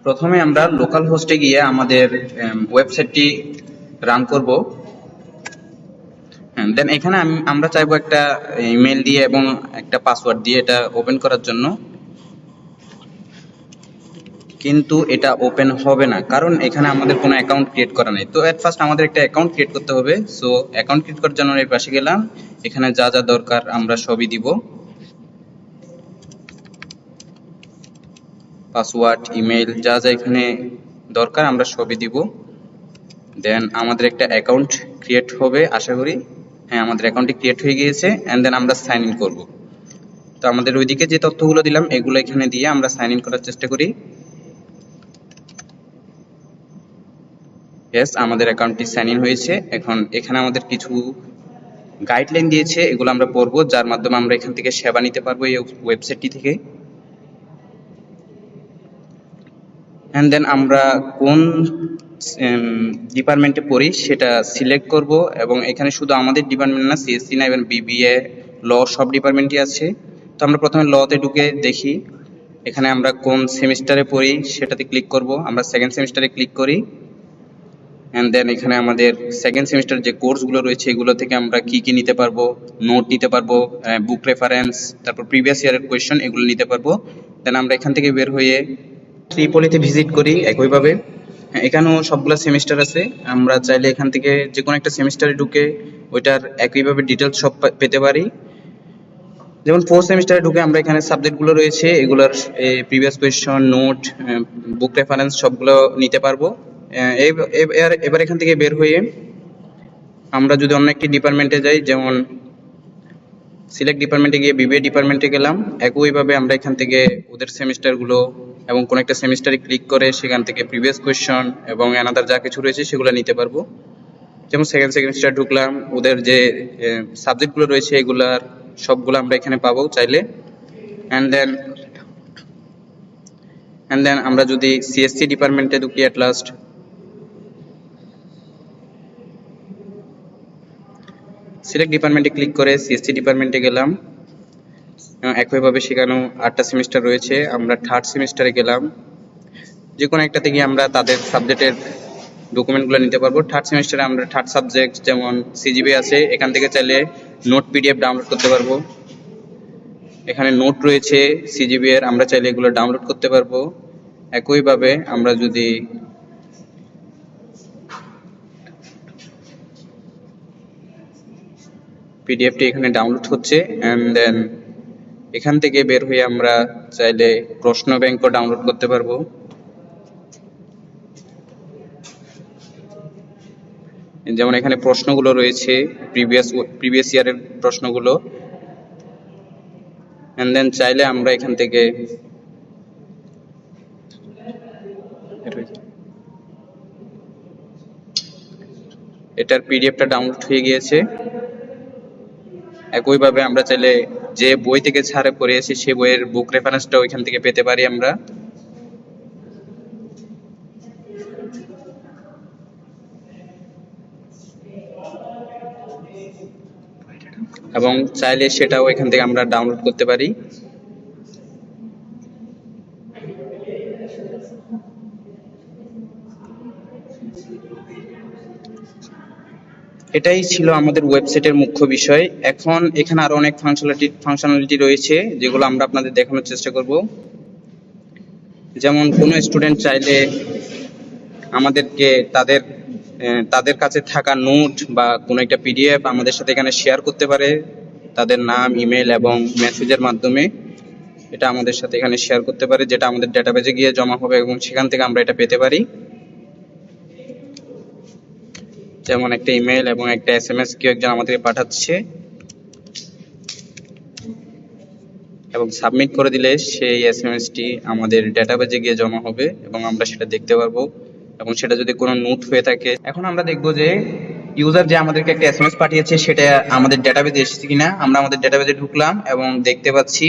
প্রথমে আমরা লোকাল হোস্টে গিয়ে আমাদের ওয়েবসাইটটি রান করব। দেন এখানে আমরা চাইবো একটা ইমেল দিয়ে এবং একটা পাসওয়ার্ড দিয়ে এটা ওপেন করার জন্য, কিন্তু এটা ওপেন হবে না কারণ এখানে আমাদের কোনো অ্যাকাউন্ট ক্রিয়েট করা নেই। তো এট ফার্স্ট আমাদের একটা অ্যাকাউন্ট ক্রিয়েট করতে হবে। সো অ্যাকাউন্ট ক্রিয়েট করার জন্য এই পাশে গেলাম, এখানে যা যা দরকার আমরা সবই দিব, পাসওয়ার্ড, ইমেল, যা যা এখানে দরকার আমরা সবই দিব। দেন আমাদের একটা অ্যাকাউন্ট ক্রিয়েট হবে আশা করি। হ্যাঁ, আমাদের অ্যাকাউন্টটি ক্রিয়েট হয়ে গিয়েছে। অ্যান্ড দেন আমরা সাইন ইন করবো। তো আমাদের ওইদিকে যে তথ্যগুলো দিলাম এগুলো এখানে দিয়ে আমরা সাইন ইন করার চেষ্টা করি। ইয়েস, আমাদের অ্যাকাউন্টটি সাইন ইন হয়েছে। এখন এখানে আমাদের কিছু গাইডলাইন দিয়েছে, এগুলো আমরা পড়বো, যার মাধ্যমে আমরা এখান থেকে সেবা নিতে পারবো এই ওয়েবসাইটটি থেকে। অ্যান্ড দেন আমরা কোন ডিপার্টমেন্টে পড়ি সেটা সিলেক্ট করব, এবং এখানে শুধু আমাদের ডিপার্টমেন্ট না, সিএসসি না, এবং বিবিএ, ল, সব ডিপার্টমেন্টই আছে। তো আমরা প্রথমে লতে ঢুকে দেখি এখানে আমরা কোন সেমিস্টারে পড়ি সেটাতে ক্লিক করব। আমরা সেকেন্ড সেমিস্টারে ক্লিক করি। অ্যান্ড দেন এখানে আমাদের সেকেন্ড সেমিস্টার যে কোর্সগুলো রয়েছে এগুলো থেকে আমরা কি কি নিতে পারবো, নোট নিতে পারবো, বুক রেফারেন্স, তারপর প্রিভিয়াস ইয়ারের কোয়েশ্চেন, এগুলো নিতে পারবো। দেন আমরা এখান থেকে বের হয়ে ত্রিপলিতে ভিজিট করি একইভাবে। এখানেও সবগুলো সেমিস্টার আছে, আমরা চাইলে এখান থেকে যে কোনো একটা সেমিস্টারে ঢুকে ওইটার একইভাবে ডিটেলস সব পেতে পারি। যেমন ফোর্থ সেমিস্টারে ঢুকে আমরা এখানে সাবজেক্টগুলো রয়েছে এগুলোর প্রিভিয়াস কোয়েশ্চন, নোট, বুক রেফারেন্স সবগুলো নিতে পারবো। এবার এখান থেকে বের হয়ে আমরা যদি অন্য একটি ডিপার্টমেন্টে যাই, যেমন সিলেক্ট ডিপার্টমেন্টে গিয়ে বিবিএ ডিপার্টমেন্টে গেলাম, একইভাবে আমরা এখান থেকে ওদের সেমিস্টারগুলো এবং কোন একটা সেমিস্টারে ক্লিক করে সেখান থেকে প্রিভিয়াস কোয়েশ্চন এবং অ্যানাদার যা কিছু রয়েছে সেগুলো নিতে পারবো। যেমন সেকেন্ড সেমিস্টার ঢুকলাম, ওদের যে সাবজেক্টগুলো রয়েছে এগুলার সবগুলো আমরা এখানে পাবো চাইলে। অ্যান্ড দেন আমরা যদি সিএসসি ডিপার্টমেন্টে ঢুকি, অ্যাট লাস্ট সিলেক্ট ডিপার্টমেন্টে ক্লিক করে সিএসসি ডিপার্টমেন্টে গেলাম। একইভাবে সেখানেও 8টা সেমিস্টার রয়েছে, আমরা থার্ড সেমিস্টারে গেলাম। যে কোনো একটা থেকে আমরা তাদের সাবজেক্টের ডকুমেন্টগুলো নিতে পারবো। থার্ড সেমিস্টারে আমরা থার্ড সাবজেক্ট যেমন সিজিবি আছে, এখান থেকে চাইলে নোট পিডিএফ ডাউনলোড করতে পারবো। এখানে নোট রয়েছে সিজিবি এর, আমরা চাইলে এগুলো ডাউনলোড করতে পারবো। একইভাবে আমরা যদি পিডিএফটি এখানে ডাউনলোড হচ্ছে, অ্যান্ড দেন এখান থেকে বের হয়ে আমরা চাইলে প্রশ্ন ব্যাংকও ডাউনলোড করতে পারবো। যেমন এখানে প্রশ্নগুলো রয়েছে প্রিভিয়াস ইয়ারের প্রশ্নগুলো। এন্ড দেন চাইলে আমরা এখান থেকে এটার পিডিএফটা ডাউনলোড হয়ে গিয়েছে। একইভাবে আমরা চাইলে যে বই থেকে ছাড়ে পড়িয়েছি সেই বইয়ের বুক রেফারেন্সটাও এখান থেকে পেতে পারি আমরা। এবং চাইলে সেটাও এখান থেকে আমরা ডাউনলোড করতে পারি। এটাই ছিল আমাদের ওয়েবসাইটের মুখ্য বিষয়। এখন এখানে আরো অনেক ফাংশনালিটি রয়েছে যেগুলো আমরা আপনাদের দেখানোর চেষ্টা করব। যেমন কোনো স্টুডেন্ট চাইলে আমাদেরকে তাদের কাছে থাকা নোট বা কোনো একটা পিডিএফ আমাদের সাথে এখানে শেয়ার করতে পারে, তাদের নাম, ইমেল এবং মেসেজের মাধ্যমে এটা আমাদের সাথে এখানে শেয়ার করতে পারে, যেটা আমাদের ডেটাবেজে গিয়ে জমা হবে এবং সেখান থেকে আমরা এটা পেতে পারি। যেমন একটা ইমেল এবং একটা এসএমএস কেউ একজন আমাদেরকে পাঠাচ্ছে এবং সাবমিট করে দিলে সেই এসএমএসটি আমাদের ডেটাবেজে গিয়ে জমা হবে এবং আমরা সেটা দেখতে পারবো। এবং সেটা যদি কোনো নোট হয়ে থাকে, এখন আমরা দেখবো যে ইউজার যে আমাদেরকে একটা এসএমএস পাঠিয়েছে সেটা আমাদের ডেটাবেজে এসেছে কিনা। আমরা আমাদের ডেটাবেজে ঢুকলাম এবং দেখতে পাচ্ছি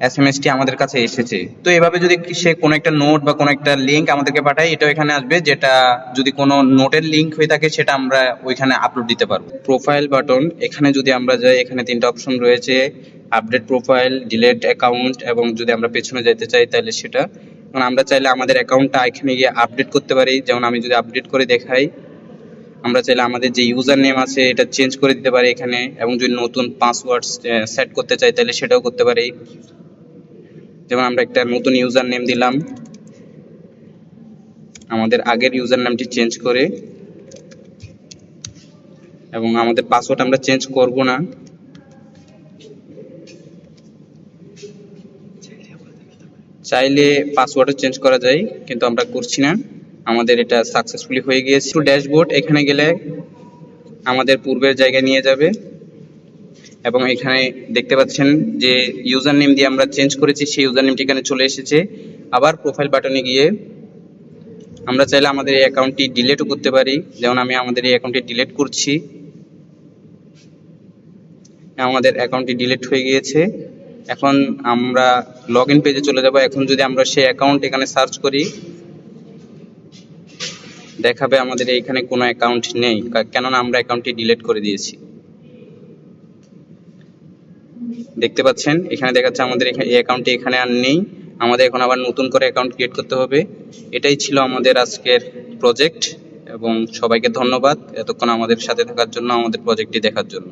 এসএমএসটি আমাদের কাছে এসেছে। তো এভাবে যদি সে কোনো একটা নোট বা কোনো একটা লিঙ্ক আমাদেরকে পাঠায়, এটাও এখানে আসবে, যেটা যদি কোনো নোটের লিঙ্ক হয়ে থাকে সেটা আমরা ওইখানে আপলোড দিতে পারবো। প্রোফাইল বাটন, এখানে যদি আমরা যাই, এখানে 3টা অপশন রয়েছে, আপডেট প্রোফাইল, ডিলেট অ্যাকাউন্ট, এবং যদি আমরা পেছনে যেতে চাই তাহলে সেটা। কারণ আমরা চাইলে আমাদের অ্যাকাউন্টটা এখানে গিয়ে আপডেট করতে পারি। যেমন আমি যদি আপডেট করে দেখাই, আমরা চাইলে আমাদের যে ইউজার নেম আছে এটা চেঞ্জ করে দিতে পারি এখানে, এবং যদি নতুন পাসওয়ার্ড সেট করতে চাই তাহলে সেটাও করতে পারি। যেমন আমরা একটা নতুন ইউজার নেম দিলাম, আমাদের আগের ইউজার নামটি চেঞ্জ করে, এবং আমাদের পাসওয়ার্ড আমরা চেঞ্জ করব না। চাইলে পাসওয়ার্ডও চেঞ্জ করা যায়, কিন্তু আমরা করছি না। আমাদের এটা সাকসেসফুলি হয়ে গিয়েছে। টু ড্যাশবোর্ড, এখানে গেলে আমাদের পূর্বের জায়গায় নিয়ে যাবে, এবং এখানে দেখতে পাচ্ছেন যে ইউজার নেম দিয়ে আমরা চেঞ্জ করেছি সেই ইউজার নেমটি এখানে চলে এসেছে। আবার প্রোফাইল বাটনে গিয়ে আমরা চাইলে আমাদের এই অ্যাকাউন্টটি ডিলিটও করতে পারি। যেমন আমি আমাদের এই অ্যাকাউন্টটি ডিলিট করছি, আমাদের অ্যাকাউন্টটি ডিলিট হয়ে গিয়েছে। এখন আমরা লগ ইন পেজে চলে যাব। এখন যদি আমরা সেই অ্যাকাউন্ট এখানে সার্চ করি, দেখাবে আমাদের এইখানে কোনো অ্যাকাউন্ট নেই, কেননা আমরা অ্যাকাউন্টটি ডিলিট করে দিয়েছি। দেখতে পাচ্ছেন এখানে দেখাচ্ছে আমাদের এই অ্যাকাউন্টটি এখানে আর নেই। আমাদের এখন আবার নতুন করে অ্যাকাউন্ট ক্রিয়েট করতে হবে। এটাই ছিল আমাদের আজকের প্রজেক্ট, এবং সবাইকে ধন্যবাদ এতক্ষণ আমাদের সাথে থাকার জন্য, আমাদের প্রজেক্টটি দেখার জন্য।